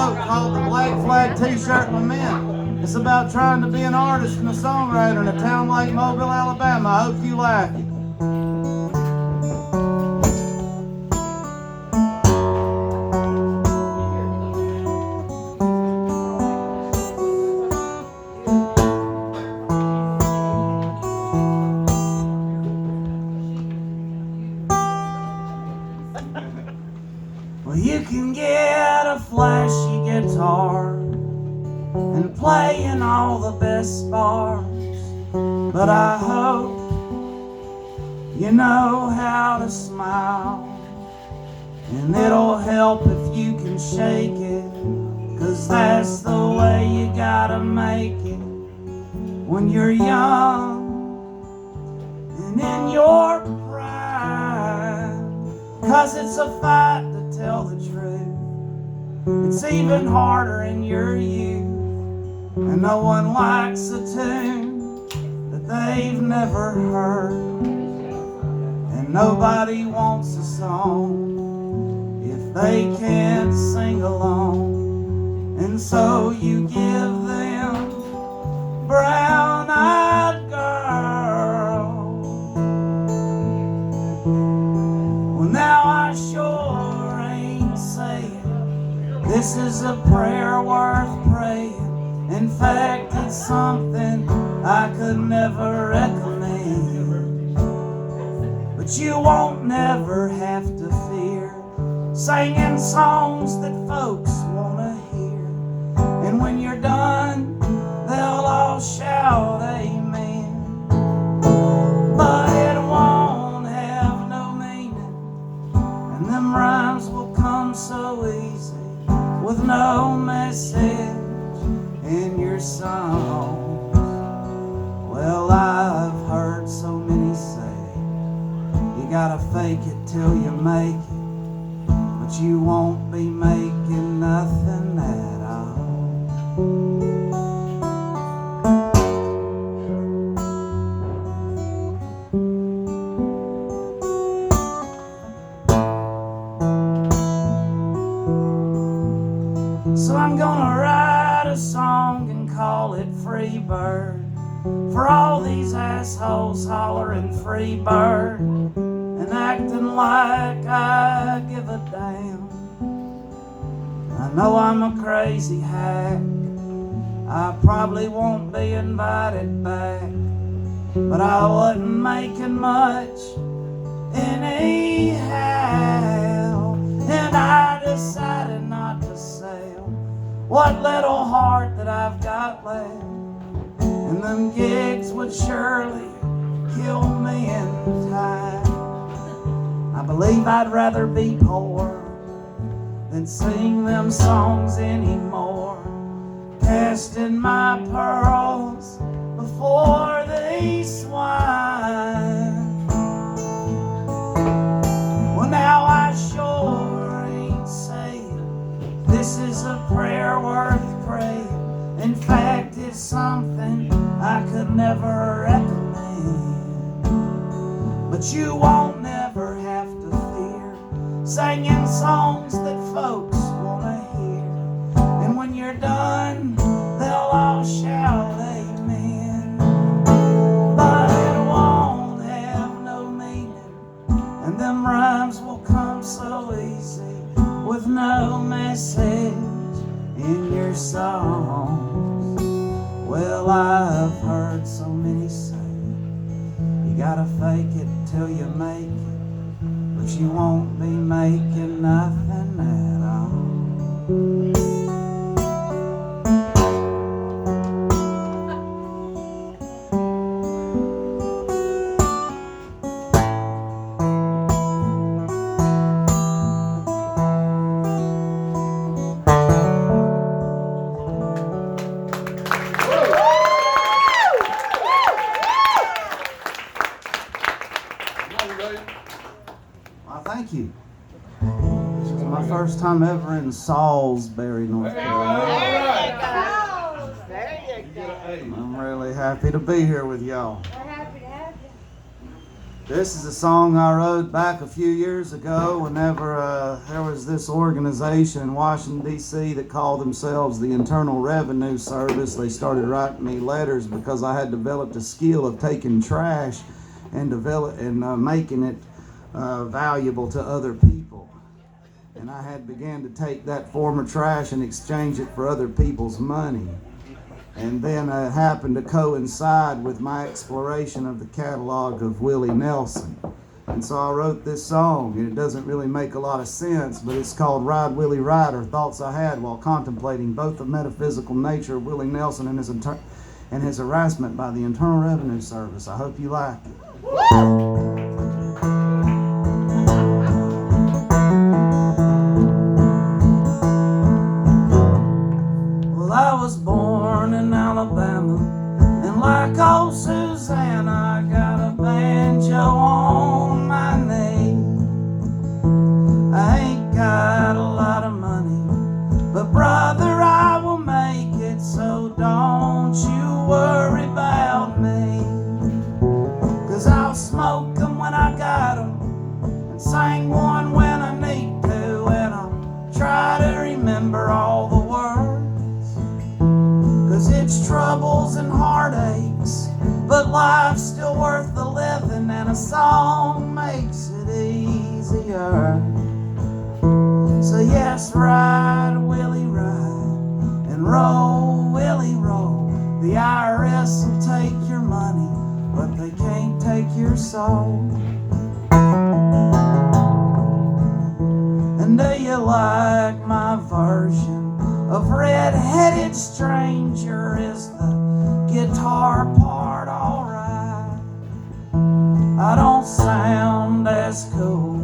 note called the Black Flag T-Shirt Lament. It's about trying to be an artist and a songwriter in a town like Mobile, Alabama. I hope you like it. Well, you can get a flashy guitar and play in all the best bars, but I hope you know how to smile, and it'll help if you can shake it, 'cause that's the way you gotta make it when you're young and in your prime, 'cause it's a fight to tell the truth. It's even harder in your youth, and no one likes a tune that they've never heard, and nobody wants a song if they can't sing along. And so you give them Brown-Eyed Girl. Well, now I sure ain't saying this is a prayer worth praying. In fact, it's something I could never recommend. But you won't never have to fear singing songs that folks wanna hear. And when you're done, they'll all shout amen. But it won't have no meaning, and them rhymes will come so easy with no message in your songs. Well, I've heard so many say you gotta fake it till you make it, but you won't be making nothing at all. So I'm gonna write a song and call it Free Bird, for all these assholes hollering free bird and acting like I give a damn. I know I'm a crazy hack, I probably won't be invited back, but I wasn't making much anyhow, and I decided not to sell what little heart that I've got left, and them gigs would surely kill me in time. I believe I'd rather be poor than sing them songs anymore, casting my pearls before these swine. Well, now I sure ain't saying this is a prayer worth praying. In fact, it's something I could never recommend. But you won't never have to fear singing songs that folks wanna hear. And when you're done, they'll all shout amen. But it won't have no meaning, and them rhymes will come so easy with no message in your songs. Well, I've heard so many say you gotta fake it till you make it, but you won't be making nothing at all. Well, thank you. This is my first time ever in Salisbury, North Carolina. There you go. I'm really happy to be here with y'all. We're happy to have you. This is a song I wrote back a few years ago whenever there was this organization in Washington, D.C. that called themselves the Internal Revenue Service. They started writing me letters because I had developed a skill of taking trash and making it valuable to other people. And I had began to take that form of trash and exchange it for other people's money. And then it happened to coincide with my exploration of the catalog of Willie Nelson. And so I wrote this song, and it doesn't really make a lot of sense, but it's called Ride Willie Ride, or Thoughts I Had While Contemplating Both the Metaphysical Nature of Willie Nelson and his harassment by the Internal Revenue Service. I hope you like it. I was born in Alabama, and like old Susanna, I got a banjo on my knee. I ain't got a lot of money, but brother, I will make it, so don't you worry about me. 'Cause I'll smoke 'em when I got 'em, and sing one when I need to, and I'll try to remember all the words. 'Cause it's troubles and heartaches, but life's still worth the living, and a song makes it easier. So yes, ride, Willie, ride, and roll, Willie, roll. The IRS will take your money, but they can't take your soul. And do you like my version of Red-Headed Stranger? Is the guitar part alright? I don't sound as cool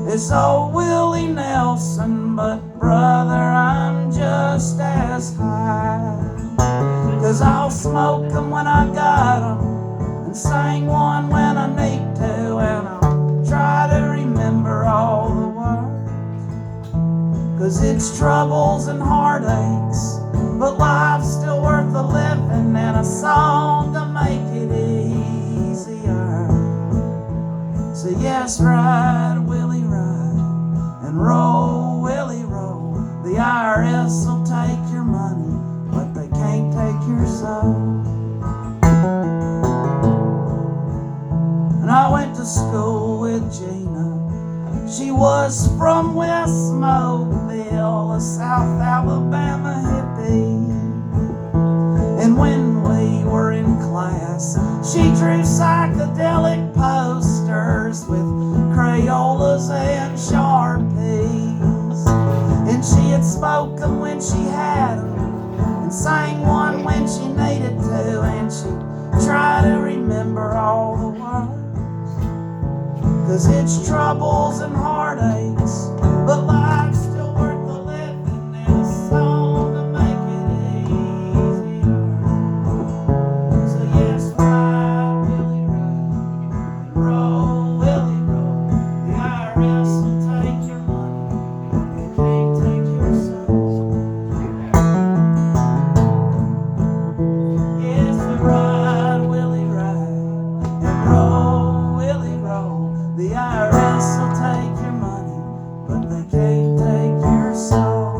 as old Willie Nelson, but brother, I'm just as high. 'Cause I'll smoke 'em when I got 'em, and sing one when I need to, and I'll try to remember all the words. 'Cause it's troubles and heartaches, but life's still worth the living, and a song to make it easier. So yes, ride, Willie, ride, and roll, Willie, roll. The IRS will take your money, but they can't take your soul. And I went to school with Gina. She was from West Mobile, a South Alabama hippie. And when we were in class, she drew psychedelic posters with Crayolas and Sharpies. And she had spoken when she had them, and sang one when she needed to, and she'd try to remember all the words. 'Cause it's troubles and heartaches, but life's still worth the living, and a song to make it easier. So yes, ride, Willie, ride, and roll, Willie, roll. The IRS will take your money, but they can't take your soul. Yes, ride, Willie, ride, and roll, Willie, roll. The IRS will take your money, but they can't take your soul.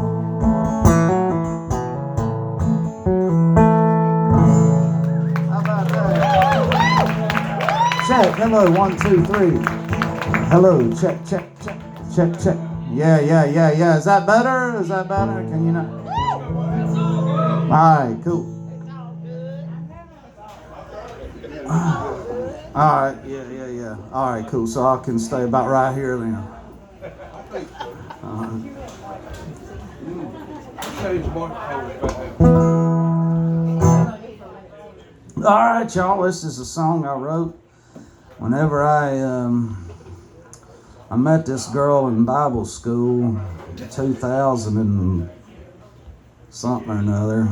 How about that? Check. Hello, 1, 2, 3. Hello, check, check, check, check, check. Yeah. Is that better? Is that better? Can you not? All right, cool. All right, yeah. All right, cool. So I can stay about right here then. All right, y'all. This is a song I wrote whenever I met this girl in Bible school, 2000 and something or another,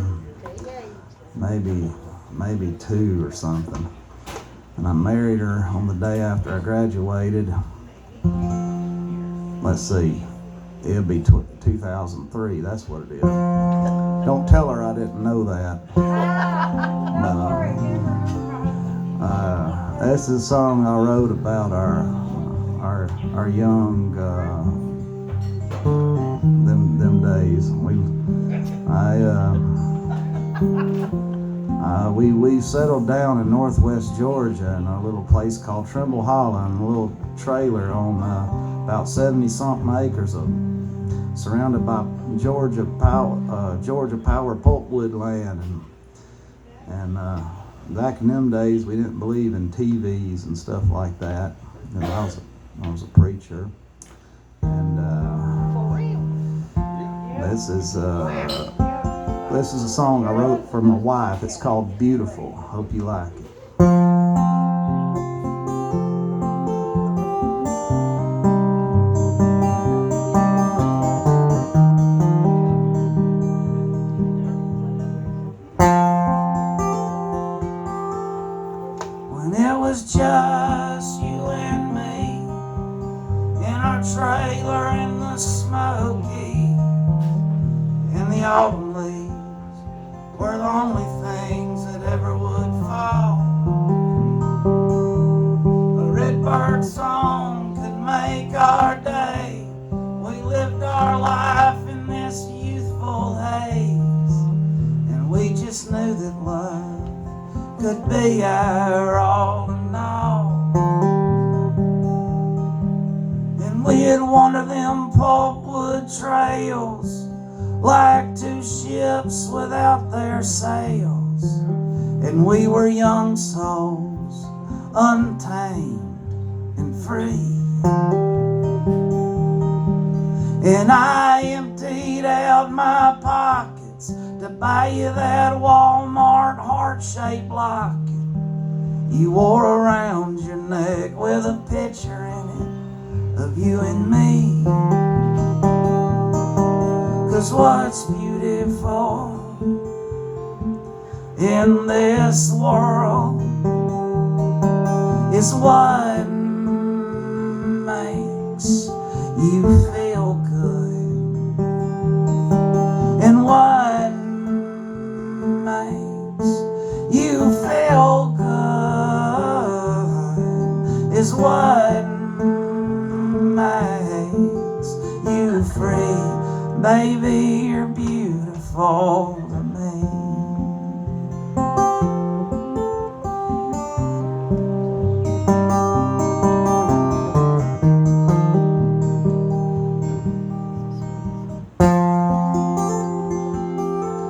maybe 2 or something. And I married her on the day after I graduated. Let's see, it'll be 2003, that's what it is. Don't tell her I didn't know that. No. This is a song I wrote about our young them days. We settled down in northwest Georgia in a little place called Trimble Hollow, in a little trailer on about 70-something acres surrounded by Georgia power pulpwood land, and back in them days we didn't believe in TVs and stuff like that. And I was a preacher, and this is a song I wrote for my wife. It's called Beautiful. Hope you like it. When it was just you and me in our trailer in the Smoky, in the autumn leaves were the only things that ever would fall. A redbird song could make our day. We lived our life in this youthful haze, and we just knew that love could be our all in all. And we'd wander them pulpwood trails like two ships without their sails, and we were young souls, untamed and free. And I emptied out my pockets to buy you that Walmart heart-shaped locket you wore around your neck with a picture in it of you and me. 'Cause what's beautiful in this world is what makes you feel good, and what makes you feel good is what makes you free. Baby, you're beautiful to me.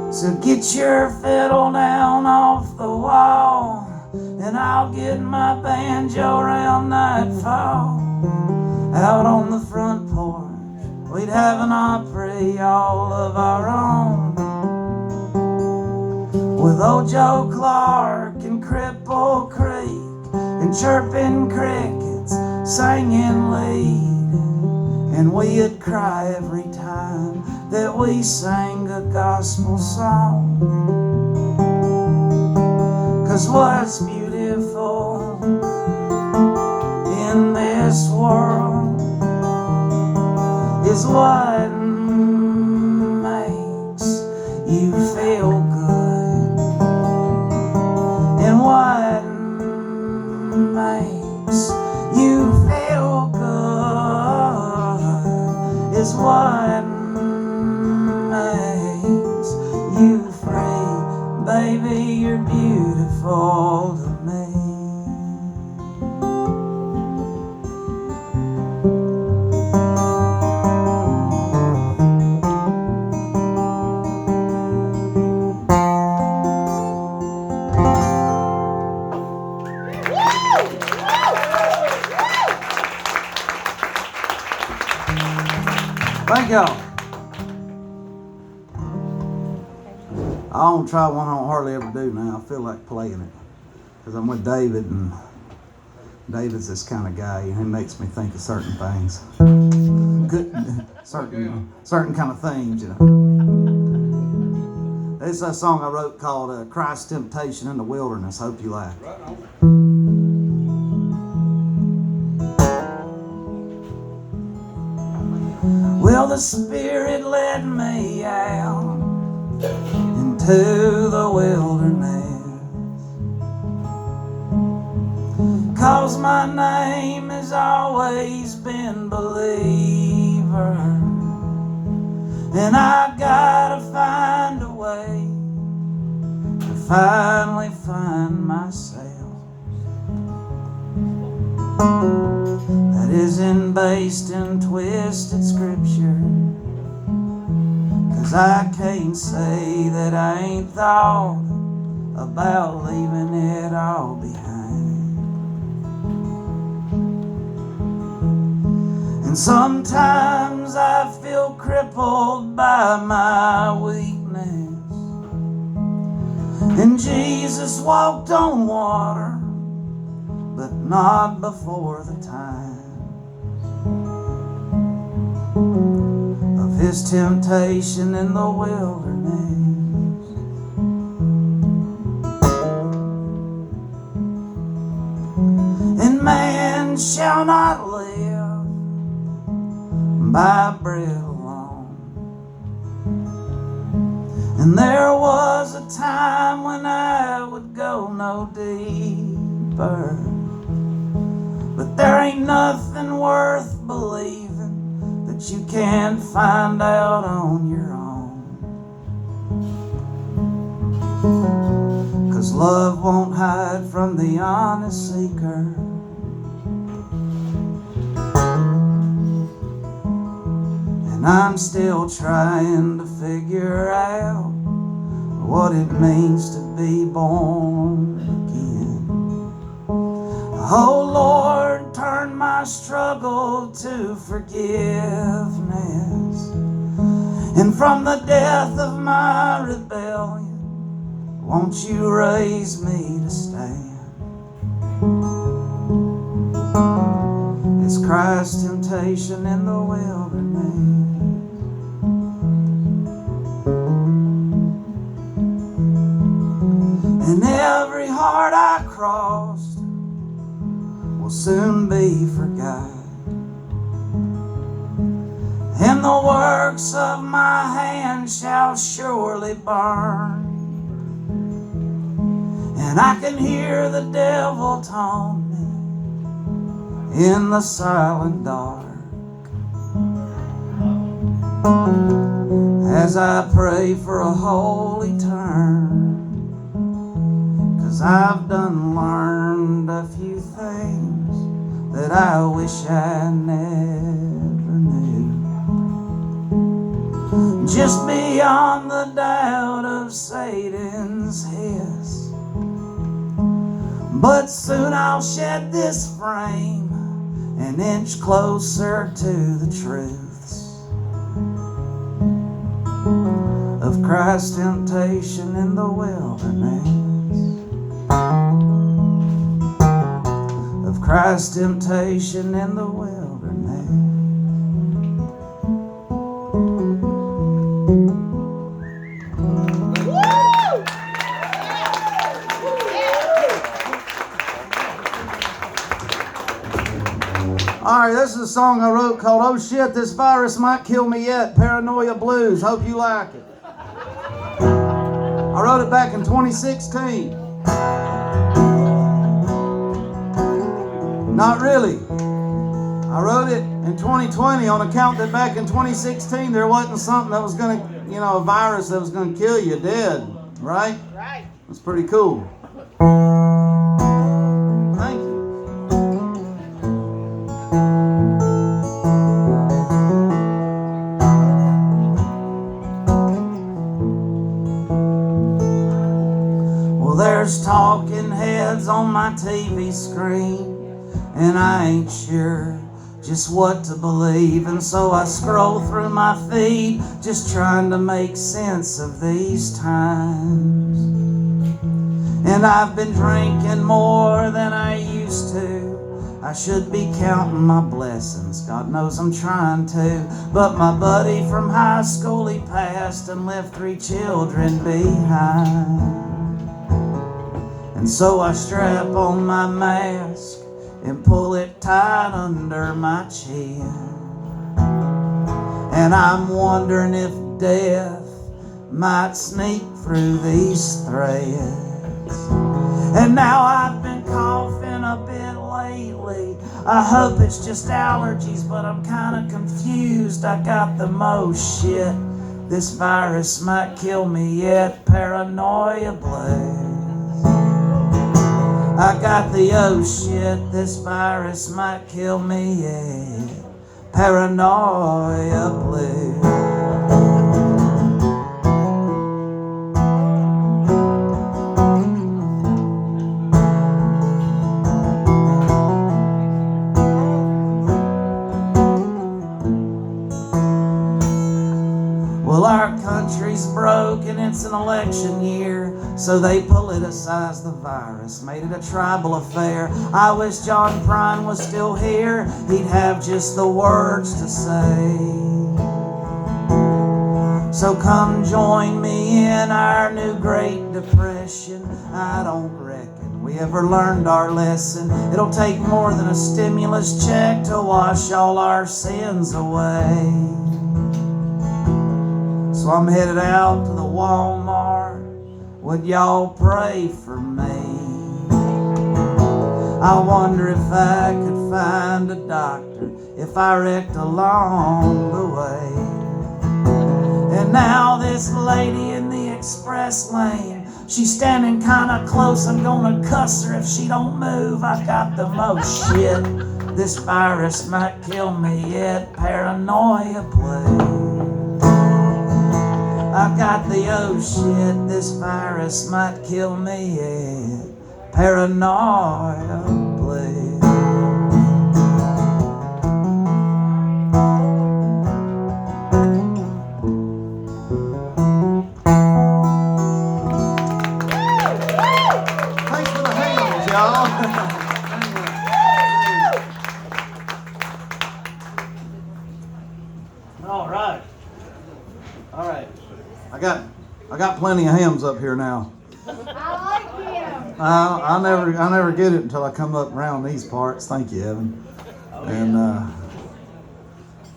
So get your fiddle down off the wall, and I'll get my banjo around nightfall. Out on the front porch we'd have an Opry all of our own, with old Joe Clark and Cripple Creek and chirping crickets singing lead. And we'd cry every time that we sang a gospel song. 'Cause what's beautiful in this world is what makes you feel good, and what makes you feel good is what makes you free. Baby, you're beautiful to me. Thank y'all. I don't try one I don't hardly ever do now. I feel like playing it because I'm with David, and David's this kind of guy. He makes me think of certain things, good, certain kind of things, you know. This is a song I wrote called Christ's Temptation in the Wilderness. Hope you like it. Right on. Well, the Spirit led me out into the wilderness. 'cause my name has always been Believer, and I gotta find a way to finally find myself that isn't based in twisted scripture, 'cause I can't say that I ain't thought about leaving it all behind. And sometimes I feel crippled by my weakness, and Jesus walked on water, but not before the time of his temptation in the wilderness. And man shall not live by bread alone. And there was a time when I would go no deeper, but there ain't nothing worth believing that you can't find out on your own. 'Cause love won't hide from the honest seeker, and I'm still trying to figure out what it means to be born again. Oh Lord, turn my struggle to forgiveness, and from the death of my rebellion, won't you raise me to stand? It's Christ's temptation in the wilderness. And every heart I crossed will soon be forgot, and the works of my hands shall surely burn. And I can hear the devil taunt me in the silent dark, as I pray for a holy turn. 'Cause I've done learned a few things that I wish I never knew, just beyond the doubt of Satan's hiss. But soon I'll shed this frame an inch closer to the truths of Christ's temptation in the wilderness, of Christ's temptation in the wilderness. All right, this is a song I wrote called "Oh Shit, This Virus Might Kill Me Yet," Paranoia Blues. Hope you like it. I wrote it back in 2016. Not really. I wrote it in 2020 on account that back in 2016 there wasn't something that was going to, a virus that was going to kill you dead, right? Right. That's pretty cool. Thank you. There's talking heads on my TV screen, and I ain't sure just what to believe, and so I scroll through my feed just trying to make sense of these times. And I've been drinking more than I used to. I should be counting my blessings, God knows I'm trying to, but my buddy from high school, he passed and left 3 children behind. And so I strap on my mask and pull it tight under my chin, and I'm wondering if death might sneak through these threads. And now I've been coughing a bit bleed. I hope it's just allergies, but I'm kinda confused. I got the most shit. This virus might kill me yet. Paranoia blaze. I got the oh shit. This virus might kill me yet. Paranoia blaze. Well, our country's broke and it's an election year, so they politicized the virus, made it a tribal affair. I wish John Prine was still here, he'd have just the words to say. So come join me in our new Great Depression. I don't reckon we ever learned our lesson. It'll take more than a stimulus check to wash all our sins away. So I'm headed out to the Walmart. Would y'all pray for me? I wonder if I could find a doctor if I wrecked along the way. And now this lady in the express lane, she's standing kinda close. I'm gonna cuss her if she don't move. I got the most shit. This virus might kill me yet. Paranoia plays. I got the oh shit, this virus might kill me, yeah. Paranoia, please. Thanks for the hands, y'all. All right. All right. I got plenty of hams up here now. I like him. I never get it until I come up around these parts. Thank you, Evan. And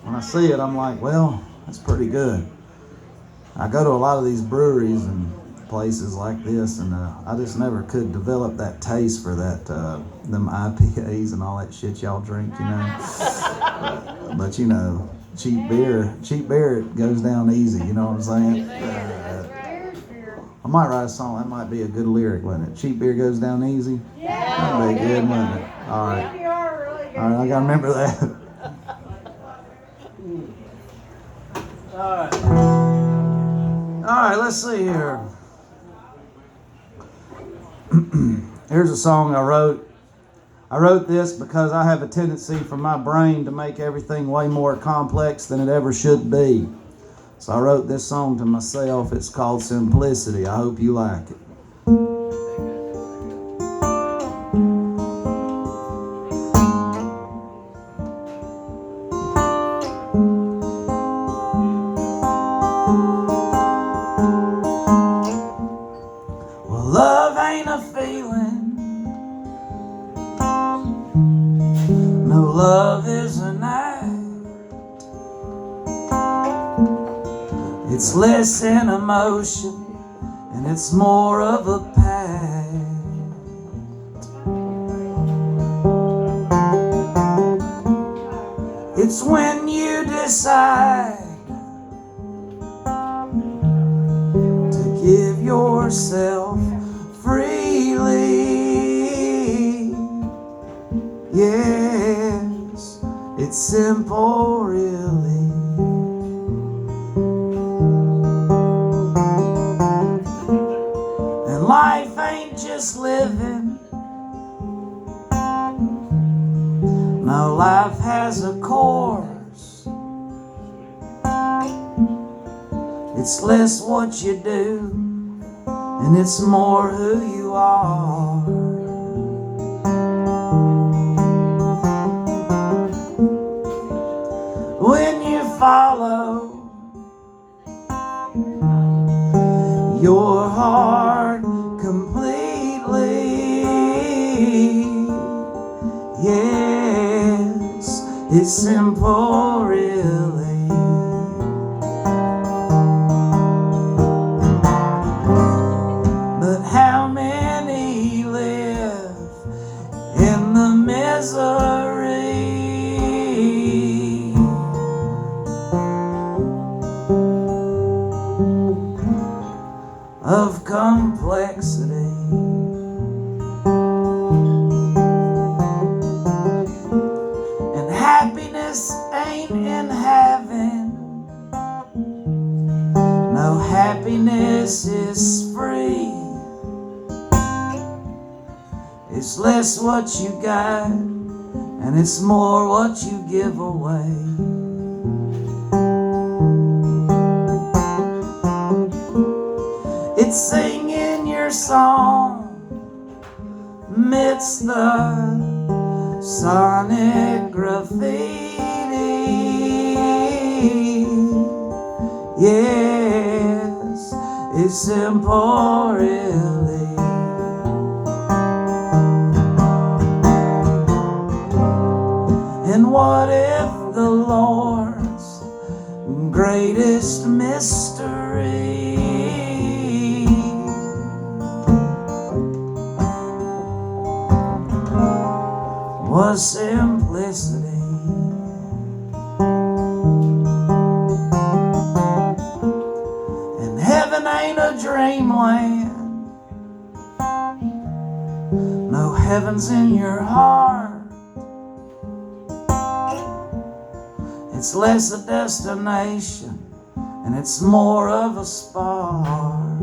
when I see it, I'm like, well, that's pretty good. I go to a lot of these breweries and places like this, and I just never could develop that taste for that them IPAs and all that shit y'all drink, you know. But you know, cheap beer, it goes down easy. You know what I'm saying? I might write a song. That might be a good lyric, wouldn't it? Cheap beer goes down easy. Yeah. That'd be good, wouldn't it? All right. You are really good. All right, I gotta remember that. All right. All right, let's see here. Here's a song I wrote. I wrote this because I have a tendency for my brain to make everything way more complex than it ever should be. So I wrote this song to myself. It's called Simplicity. I hope you like it. Well, love ain't a feeling. No, love is an act. It's less an emotion, and it's more of a pact. It's when you decide to give yourself freely. Yes, it's simple, really. Life ain't just living. No, life has a course. It's less what you do, and it's more who you are. When you follow your heart completely, yes, it's simple, really. But how many live in the misery happiness ain't in heaven. No, happiness is free. It's less what you got, and it's more what you give away. It's singing your song amidst the sonic graffiti. Yes, it's simple, really. And what if the Lord's greatest mystery was simplicity? And heaven ain't a dreamland. No, heaven's in your heart. It's less a destination, and it's more of a spark.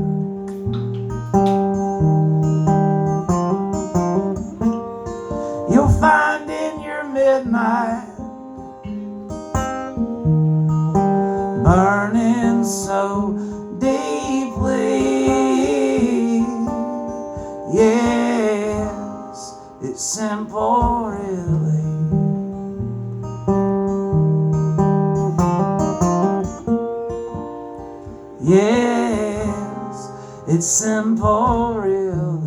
You'll find in your midnight burning so deeply. Yes, it's simple, really. Yes, it's simple, really.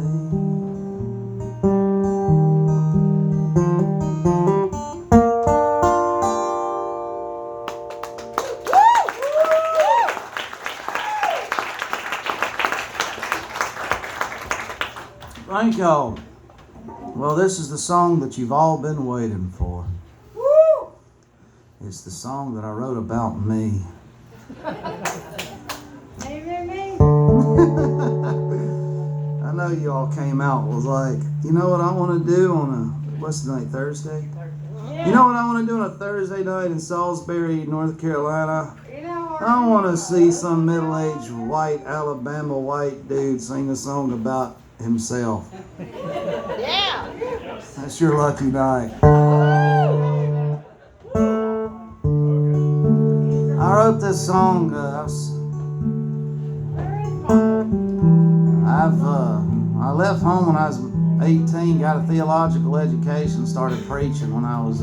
Thank y'all. Well, this is the song that you've all been waiting for. It's the song that I wrote about me. I know you all came out was like, you know what I want to do on a, what's the night, Thursday? You know what I want to do on a Thursday night in Salisbury, North Carolina? I want to see some middle-aged white Alabama white dude sing a song about himself. Yeah. That's your lucky night. I wrote this song. I left home when I was 18, got a theological education, started preaching when I was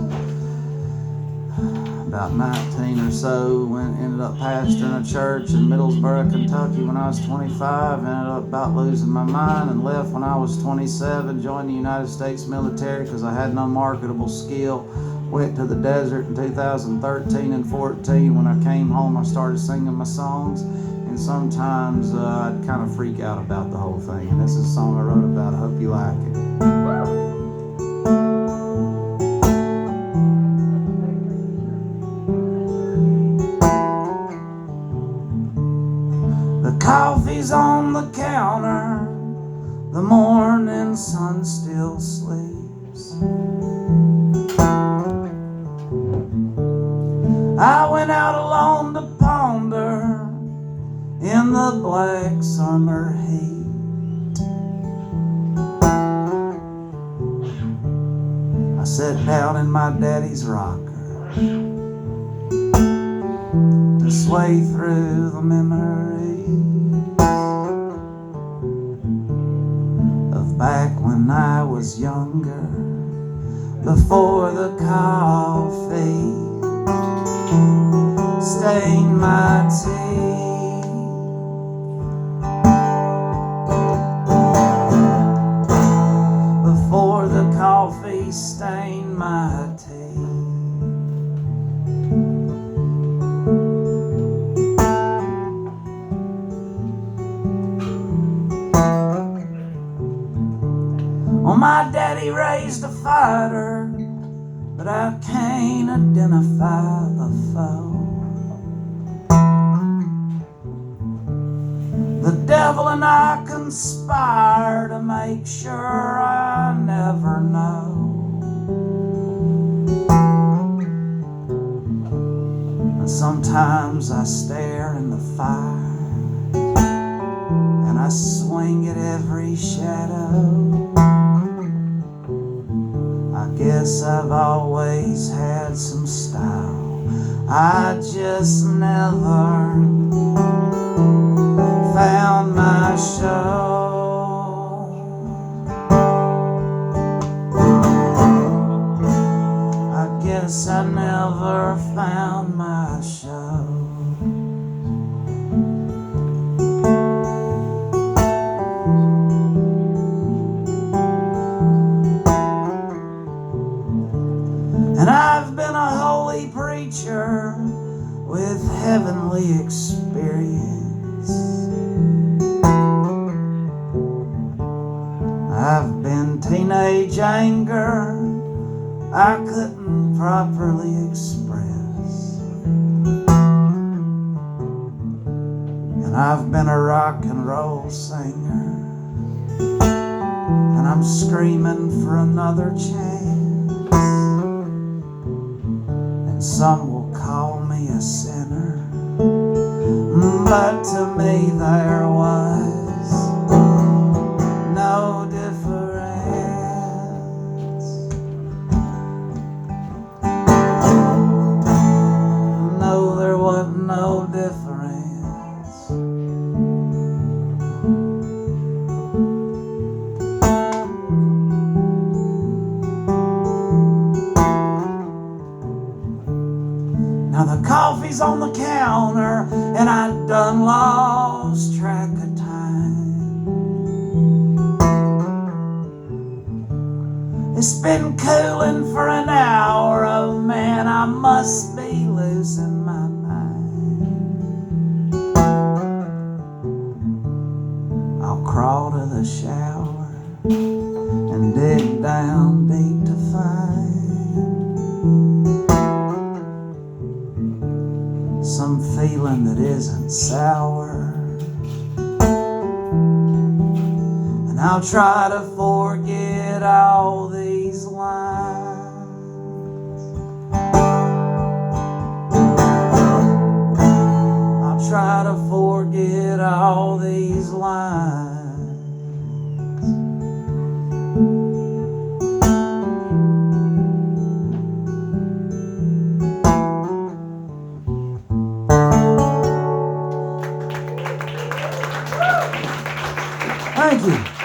about 19 or so. Ended up pastoring a church in Middlesboro, Kentucky when I was 25. Ended up about losing my mind and left when I was 27. Joined the United States military because I had no marketable skill. Went to the desert in 2013 and 14. When I came home, I started singing my songs. And sometimes I'd kind of freak out about the whole thing. And this is a song I wrote about. I hope you like it. The coffee's on the counter. The morning sun still sleeps. I went out alone to ponder in the black summer heat. I sat down in my daddy's rocker to sway through the memories of back when I was younger, before the coffee stained my tea. Before the coffee stained my tea. Well, my daddy raised a fighter, but I can't identify the foe. The devil and I conspire to make sure I never know. Sometimes I stare in the fire and I swing at every shadow. I guess I've always had some style, I just never found my show. I guess I never found my show. And I've been a holy preacher with heavenly experience. I've been teenage anger I couldn't properly express. And I've been a rock and roll singer, and I'm screaming for another chance. And some will call me a sinner, but to me there was no difference. No, there wasn't no difference. Now the coffee's on the counter and I done lost track of time. It's been cooling for an hour, oh man, I must be losing my mind. I'll crawl to the shower and dig down deep to find some feeling that isn't sour. And I'll try to forget all these lines. I'll try to forget all these lines. Thank you.